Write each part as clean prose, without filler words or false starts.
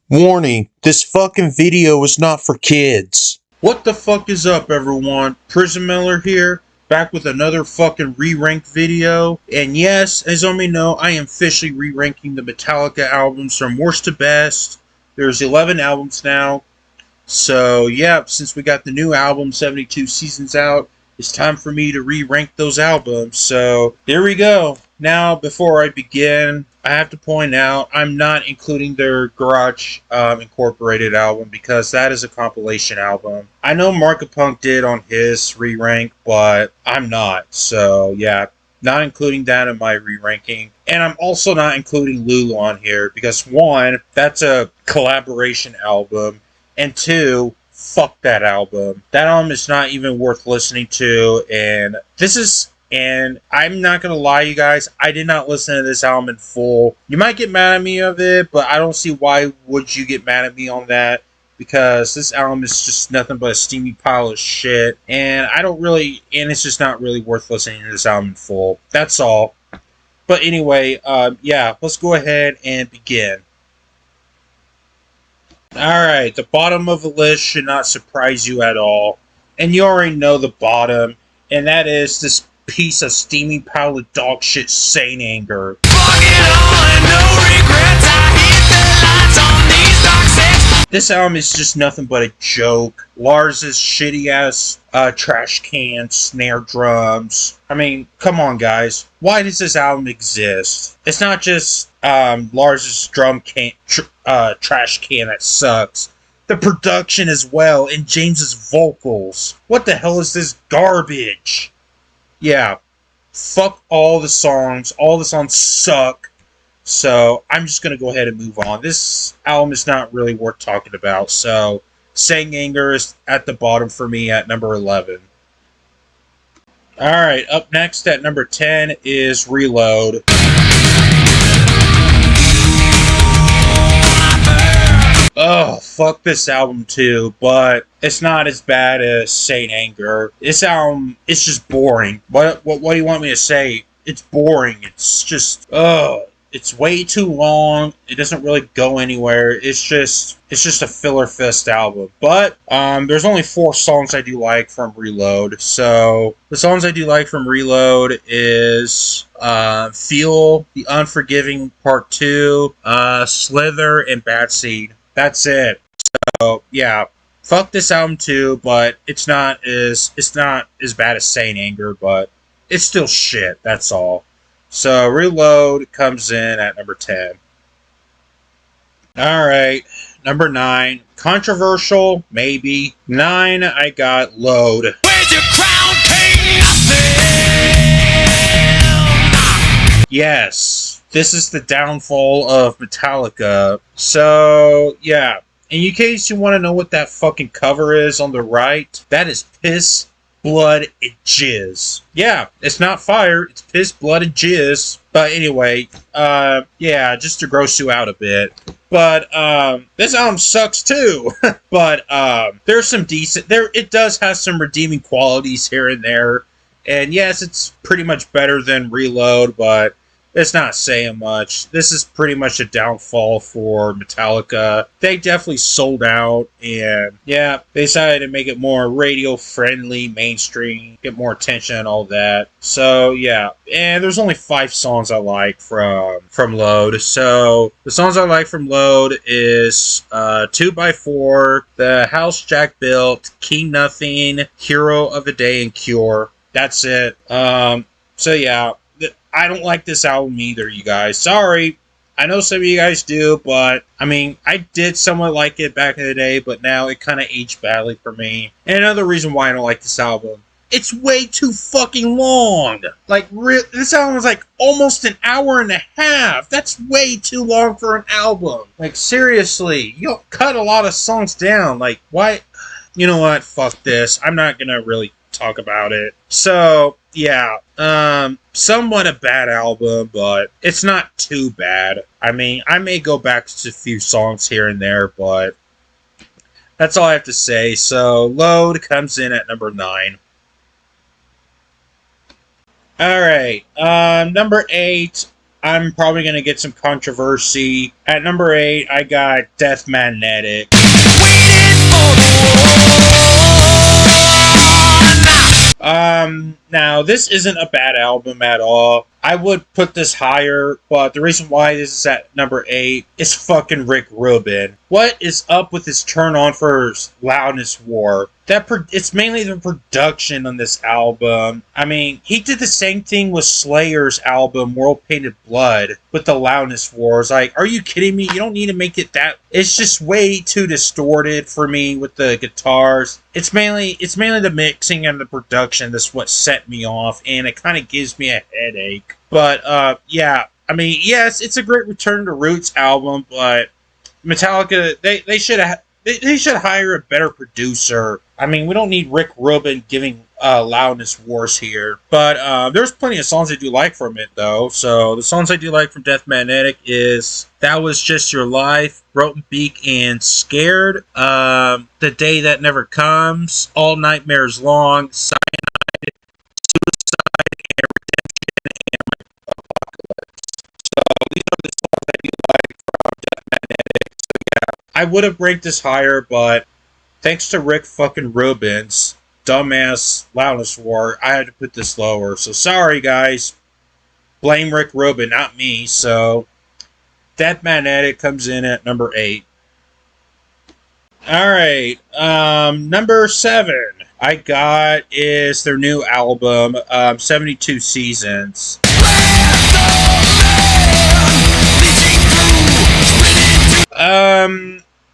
Warning, this fucking video is not for kids. What the fuck is up, everyone? Prison Miller here, back with another fucking re-rank video. And yes, as you may know, I am officially re-ranking the Metallica albums from worst to best. There's 11 albums now. So yeah, since we got the new album, 72 Seasons out, it's time for me to re-rank those albums. So there we go. Now, before I begin, I have to point out I'm not including their Garage Incorporated album because that is a compilation album. I know Marka Punk did on his re-rank, but I'm not. So yeah, not including that in my re-ranking. And I'm also not including Lulu on here because one, that's a collaboration album, and two, fuck that album. That album is not even worth listening to, and I'm not gonna lie, you guys, I did not listen to this album in full. You might get mad at me of it, but I don't see why would you get mad at me on that, because this album is just nothing but a steamy pile of shit, and it's just not really worth listening to this album in full. That's all. But anyway, yeah, let's go ahead and begin. Alright, the bottom of the list should not surprise you at all. And you already know the bottom, and that is this piece of steamy pile of dog shit, Saint Anger. This album is just nothing but a joke. Lars's shitty ass trash can snare drums. I mean, come on, guys. Why does this album exist? It's not just Lars's trash can that sucks. The production as well, and James's vocals. What the hell is this garbage? Yeah, fuck all the songs. All the songs suck. So, I'm just going to go ahead and move on. This album is not really worth talking about. So, Saint Anger is at the bottom for me at number 11. Alright, up next at number 10 is Reload. Oh, fuck this album too, but it's not as bad as Saint Anger. This album, it's just boring. What do you want me to say? It's boring. It's just, it's way too long. It doesn't really go anywhere. It's just a filler fest album. But there's only 4 songs I do like from Reload. So the songs I do like from Reload is Feel, The Unforgiving Part 2, Slither, and Bad Seed. That's it. So yeah, fuck this album too. But it's not as bad as Saint Anger, but it's still shit. That's all. So, Reload comes in at number 10. Alright, number 9. Controversial, maybe. 9, I got Load. Where's your crown, king? Yes, this is the downfall of Metallica. So, yeah. In case you want to know what that fucking cover is on the right, that is Piss, Blood, and Jizz. Yeah, it's not fire, it's piss, blood, and jizz. But anyway, yeah, just to gross you out a bit. But, this album sucks too. But, there's some it does have some redeeming qualities here and there. And yes, it's pretty much better than Reload, but it's not saying much. This is pretty much a downfall for Metallica. They definitely sold out, and yeah, they decided to make it more radio-friendly, mainstream, get more attention and all that. So yeah, and there's only 5 songs I like from Load. So the songs I like from Load is 2x4, The House Jack Built, King Nothing, Hero of the Day, and Cure. That's it. So yeah. I don't like this album either, you guys. Sorry. I know some of you guys do, but, I mean, I did somewhat like it back in the day, but now it kind of aged badly for me. And another reason why I don't like this album, it's way too fucking long. Like, this album is like almost an hour and a half. That's way too long for an album. Like, seriously, you cut a lot of songs down. Like, why? You know what? Fuck this. I'm not gonna really talk about it. So, yeah, somewhat a bad album, but it's not too bad. I mean, I may go back to a few songs here and there, but that's all I have to say. So, Load comes in at number 9. Alright, number 8, I'm probably going to get some controversy. At number 8, I got Death Magnetic. Now this isn't a bad album at all. I would put this higher, but the reason why this is at number 8 is fucking Rick Rubin. What is up with his turn on for Loudness War? It's mainly the production on this album. I mean, he did the same thing with Slayer's album World Painted Blood with the Loudness Wars. Like, are you kidding me? You don't need to make it that. It's just way too distorted for me with the guitars. It's mainly the mixing and the production that's what set me off, and it kind of gives me a headache. But yeah, I mean, yes, it's a great Return to Roots album, but Metallica, they should hire a better producer. I mean, we don't need Rick Rubin giving Loudness Wars here. But there's plenty of songs I do like from it, though. So the songs I do like from Death Magnetic is That Was Just Your Life, Broken Beak and Scared, The Day That Never Comes, All Nightmares Long, Suicide, and Redemption, and My Apocalypse. So these are the songs I do like from Death Magnetic. So yeah, I would have ranked this higher, but thanks to Rick fucking Rubin's dumbass Loudness War, I had to put this lower. So sorry, guys. Blame Rick Rubin, not me. So Death Magnetic comes in at number 8. Alright, number 7 I got is their new album, 72 Seasons.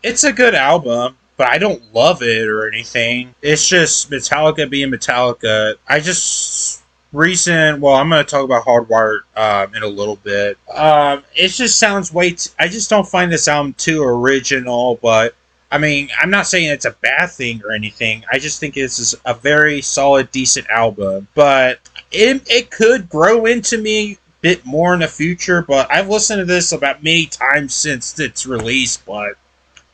It's a good album, but I don't love it or anything. It's just Metallica being Metallica. I'm going to talk about Hardwired in a little bit. It just sounds I just don't find this album too original, but I mean, I'm not saying it's a bad thing or anything. I just think this is a very solid, decent album. But it could grow into me a bit more in the future, but I've listened to this about many times since its release, but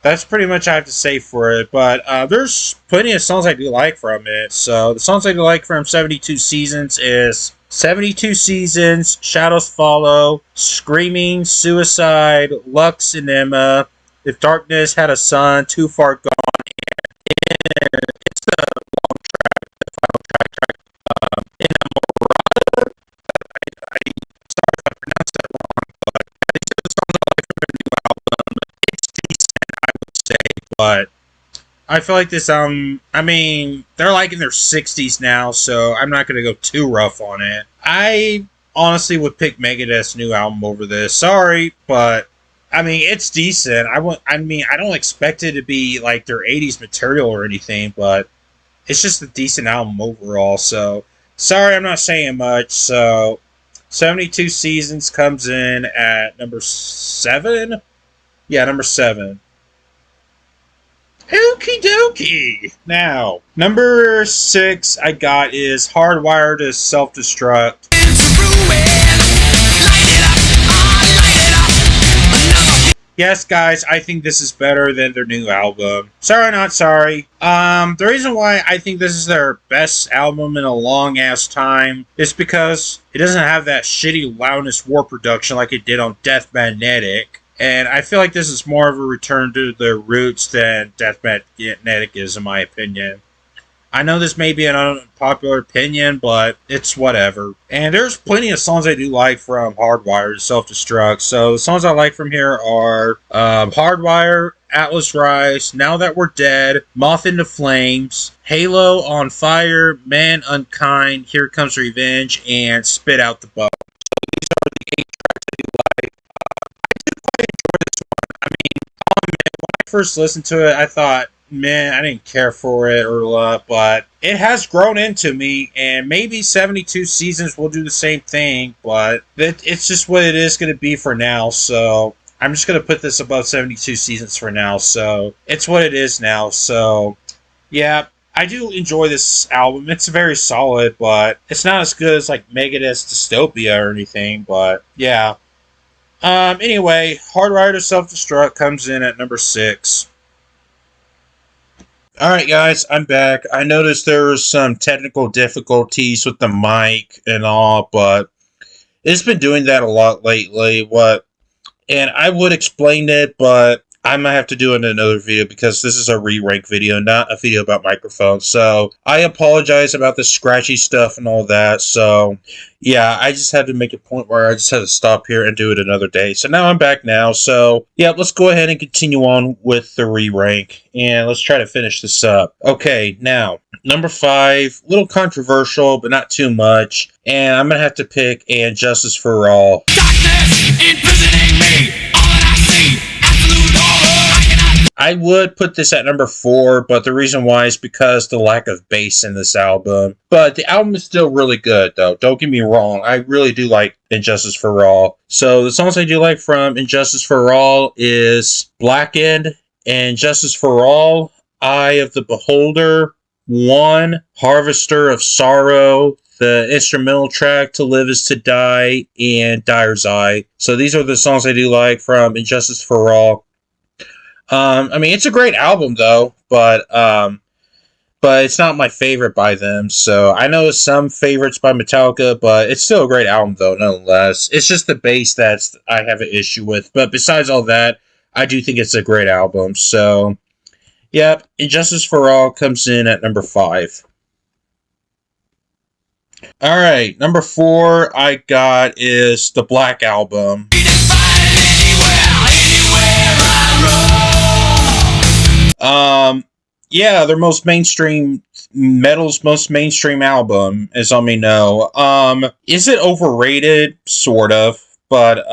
that's pretty much I have to say for it. But there's plenty of songs I do like from it. So the songs I do like from 72 Seasons is 72 Seasons, Shadows Follow, Screaming, Suicide, Lux Enema, If Darkness Had a Sun, Too Far Gone, and it's the long track, the final track, Enamorada. I sorry if I pronounced that wrong, but these are the songs I like from their new album. It's decent, I would say, but I feel like this album, I mean, they're like in their 60s now, so I'm not going to go too rough on it. I honestly would pick Megadeth's new album over this. Sorry, but I mean, it's decent. I don't expect it to be like their 80s material or anything, but it's just a decent album overall. So, sorry, I'm not saying much. So, 72 Seasons comes in at number 7. Yeah, number 7. Okie dokie. Now, number 6 I got is Hardwired to Self-Destruct. Yes, guys, I think this is better than their new album. Sorry, not sorry. The reason why I think this is their best album in a long ass time is because it doesn't have that shitty Loudness War production like it did on Death Magnetic. And I feel like this is more of a return to their roots than Death Magnetic is, in my opinion. I know this may be an unpopular opinion, but it's whatever. And there's plenty of songs I do like from Hardwire to Self-Destruct. So the songs I like from here are Hardwire, Atlas Rise, Now That We're Dead, Moth into Flames, Halo on Fire, Man Unkind, Here Comes Revenge, and Spit Out the Bug. So these are the 8 tracks I do like. I do quite enjoy this one. I mean, I'll admit, when I first listened to it, I thought, man, I didn't care for it or what, but it has grown into me, and maybe 72 Seasons will do the same thing, but it's just what it is going to be for now, so I'm just going to put this above 72 Seasons for now, so it's what it is now, so yeah, I do enjoy this album. It's very solid, but it's not as good as like Megadeth's Dystopia or anything, but yeah. Anyway, Hardwired to Self-Destruct comes in at number 6. Alright guys, I'm back. I noticed there was some technical difficulties with the mic and all, but It's been doing that a lot lately. And I would explain it, but I might have to do it in another video because this is a re-rank video, not a video about microphones. So I apologize about the scratchy stuff and all that. So yeah, I just had to make a point where I just had to stop here and do it another day. So now I'm back now. So yeah, let's go ahead and continue on with the re-rank and let's try to finish this up. Okay, now number 5, a little controversial, but not too much. And I'm gonna have to pick And Justice for All. Darkness imprisoning me. All that I see, absolute horror. I would put this at number 4, but the reason why is because the lack of bass in this album. But the album is still really good, though. Don't get me wrong. I really do like Injustice for All. So the songs I do like from Injustice for All is Blackened, Injustice for All, Eye of the Beholder, One, Harvester of Sorrow, the instrumental track To Live Is to Die, and Dyer's Eye. So these are the songs I do like from Injustice for All. I mean, it's a great album though, but it's not my favorite by them. So I know some favorites by Metallica, but it's still a great album though, nonetheless. It's just the bass that's I have an issue with. But besides all that, I do think it's a great album. So, yep, Injustice for All comes in at number 5. All right, number 4 I got is the Black Album. Yeah, their most mainstream metal's most mainstream album, as all may know. Is it overrated? Sort of, but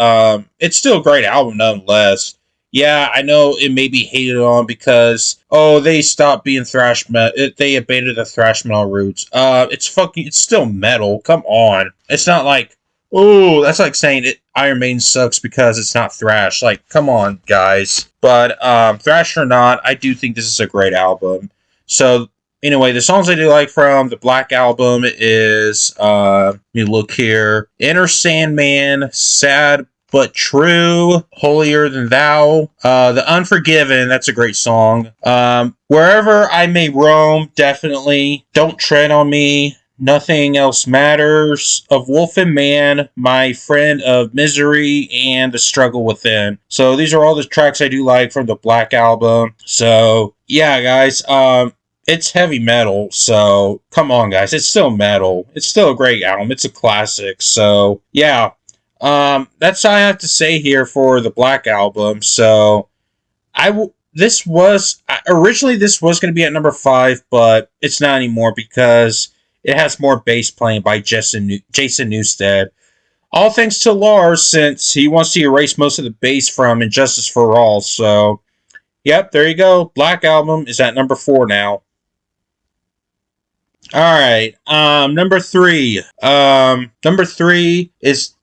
it's still a great album nonetheless. Yeah, I know it may be hated on because they stopped being thrash metal. They abandoned the thrash metal roots. It's still metal. Come on, it's not like that's like saying Iron Maiden sucks because it's not thrash. Like, come on, guys. But thrash or not, I do think this is a great album. So anyway, the songs I do like from the Black Album is let me look here: Enter Sandman, Sad But True, Holier Than Thou, The Unforgiven. That's a great song. Wherever I May Roam, definitely. Don't Tread on Me. Nothing Else Matters, Of Wolf and Man, My Friend of Misery, and The Struggle Within. So these are all the tracks I do like from the Black Album. So yeah, guys, it's heavy metal, so come on, guys, it's still metal. It's still a great album. It's a classic. So yeah, that's all I have to say here for the Black Album. So originally this was going to be at number 5, but it's not anymore because it has more bass playing by Jason Newsted. All thanks to Lars, since he wants to erase most of the bass from Injustice for All. So, yep, there you go. Black Album is at number 4 now. Alright, number 3. Number 3 is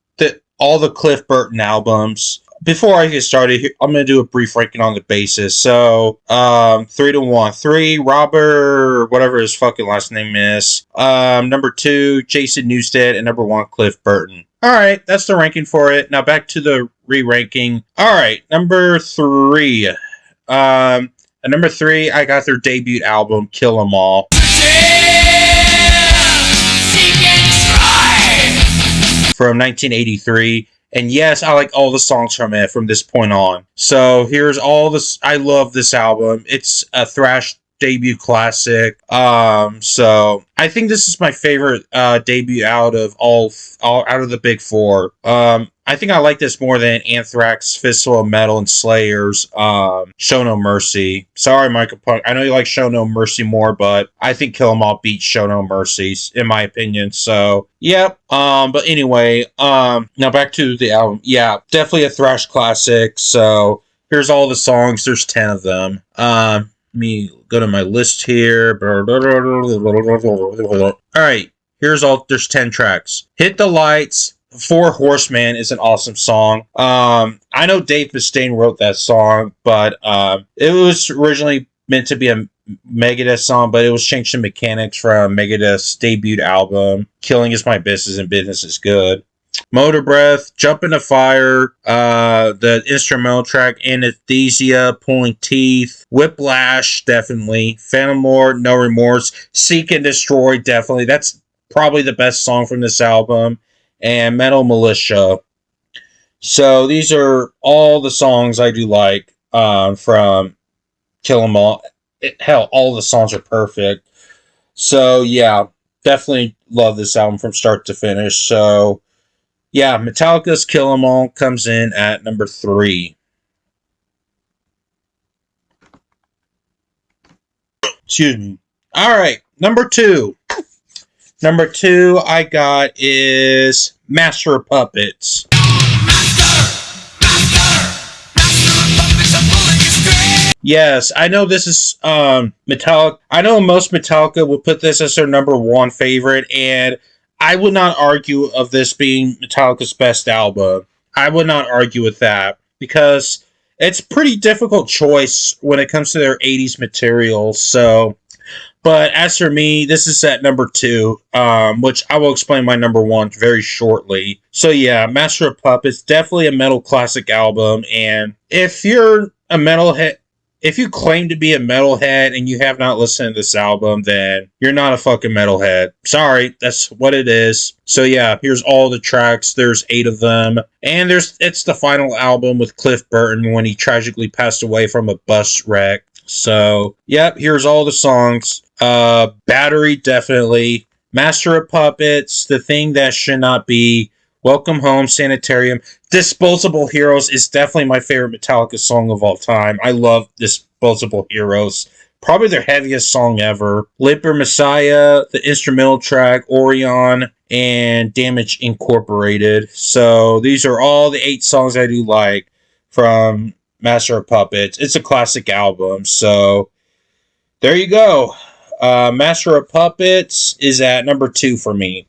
all the Cliff Burton albums. Before I get started, I'm going to do a brief ranking on the basis. So, 3 to 1. 3, Robert, whatever his fucking last name is. Number 2, Jason Newsted. And number 1, Cliff Burton. Alright, that's the ranking for it. Now back to the re-ranking. Alright, number 3. At number 3, I got their debut album, Kill 'Em All. From 1983. And yes, I like all the songs from it from this point on. So here's all this. I love this album. It's a thrash debut classic. So I think this is my favorite debut out of all out of the big 4. I think I like this more than Anthrax, Fistful of Metal, and Slayer's Show No Mercy. Sorry, Michael Punk. I know you like Show No Mercy more, but I think Kill 'Em All beats Show No Mercy, in my opinion. So, yep. But anyway, now back to the album. Yeah, definitely a thrash classic. So, here's all the songs. There's 10 of them. Let me go to my list here. Alright, there's 10 tracks. Hit the Lights. Four Horsemen is an awesome song. I know Dave Mustaine wrote that song, but it was originally meant to be a Megadeth song, but it was changed to Mechanics from Megadeth's debut album. Killing Is My Business and Business Is Good. Motor Breath, Jump in the Fire, the instrumental track, Anesthesia, Pulling Teeth, Whiplash, definitely, Phantom Lord, No Remorse, Seek and Destroy, definitely. That's probably the best song from this album. and Metal Militia. So these are all the songs I do like from Kill 'Em All. Hell, all the songs are perfect. So yeah, definitely love this album from start to finish. So yeah, Metallica's Kill 'Em All comes in at number 3. Excuse me. All right, number 2. Number 2 I got is Master of Puppets. Yes, I know this is Metallica. I know most Metallica would put this as their number 1 favorite, and I would not argue of this being Metallica's best album. I would not argue with that because it's a pretty difficult choice when it comes to their 80s material. So, but as for me, this is at number 2, which I will explain my number 1 very shortly. So yeah, Master of Puppets, definitely a metal classic album, and if you're a metalhead, if you claim to be a metalhead and you have not listened to this album, then you're not a fucking metalhead. Sorry, that's what it is. So yeah, here's all the tracks. There's 8 of them. And it's the final album with Cliff Burton when he tragically passed away from a bus wreck. So, yep, here's all the songs. Battery, definitely. Master of Puppets, The Thing That Should Not Be, Welcome Home, Sanitarium. Disposable Heroes is definitely my favorite Metallica song of all time. I love Disposable Heroes. Probably their heaviest song ever. Limper Messiah, the instrumental track, Orion, and Damage Incorporated. So these are all the 8 songs I do like from Master of Puppets. It's a classic album. So there you go. Master of Puppets is at number 2 for me.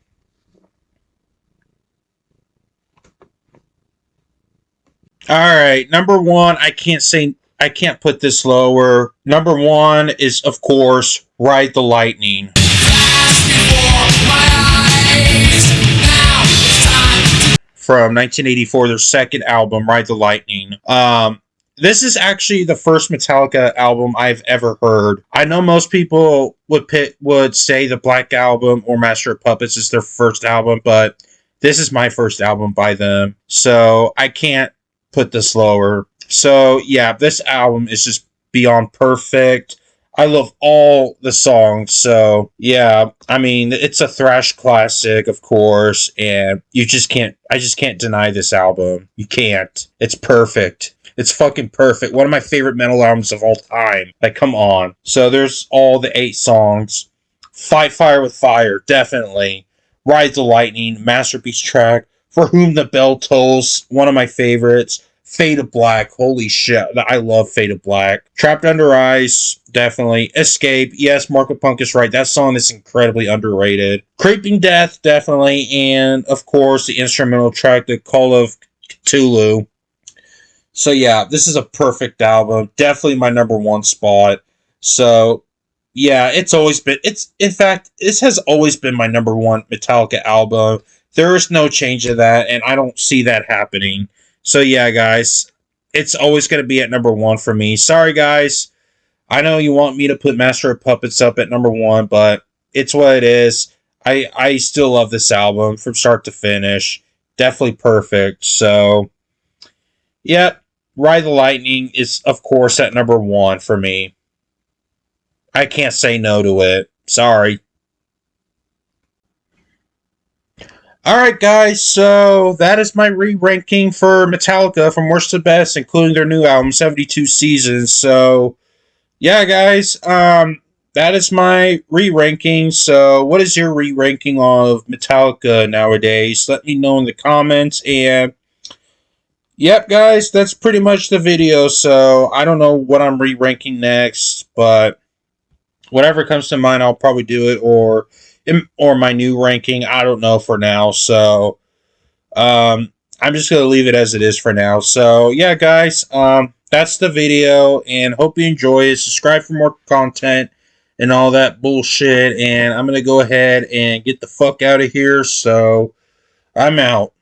All right, number 1. I can't put this lower. Number 1 is, of course, Ride the Lightning. From 1984, their second album, Ride the Lightning. This is actually the first Metallica album I've ever heard. I know most people would say the Black Album or Master of Puppets is their first album, but this is my first album by them, so I can't put this lower. So yeah, this album is just beyond perfect. I love all the songs. So yeah, I mean, it's a thrash classic, of course, and I just can't deny this album. You can't. It's perfect. It's fucking perfect. One of my favorite metal albums of all time. Like, come on. So there's all the 8 songs. Fight Fire with Fire, definitely. Ride the Lightning, masterpiece track. For Whom the Bell Tolls, one of my favorites. Fade of Black, holy shit, I love Fade of Black. Trapped Under Ice, definitely. Escape, yes, Marco Punk is right. That song is incredibly underrated. Creeping Death, definitely. And, of course, the instrumental track, The Call of Cthulhu. So yeah, this is a perfect album. Definitely my number 1 spot. So yeah, in fact, this has always been my number 1 Metallica album. There is no change to that, and I don't see that happening. So yeah, guys, it's always going to be at number 1 for me. Sorry, guys. I know you want me to put Master of Puppets up at number 1, but it's what it is. I still love this album from start to finish. Definitely perfect. So, yep. Ride the Lightning is, of course, at number 1 for me. I can't say no to it. Sorry. Alright, guys, so that is my re-ranking for Metallica from worst to best, including their new album, 72 Seasons. So, yeah, guys, that is my re-ranking. So, what is your re-ranking of Metallica nowadays? Let me know in the comments, and yep, guys, that's pretty much the video. So, I don't know what I'm re-ranking next, but whatever comes to mind, I'll probably do it, or my new ranking. I don't know for now. So, I'm just gonna leave it as it is for now. So, yeah, guys, that's the video, and hope you enjoy it. Subscribe for more content and all that bullshit. And I'm gonna go ahead and get the fuck out of here. So, I'm out.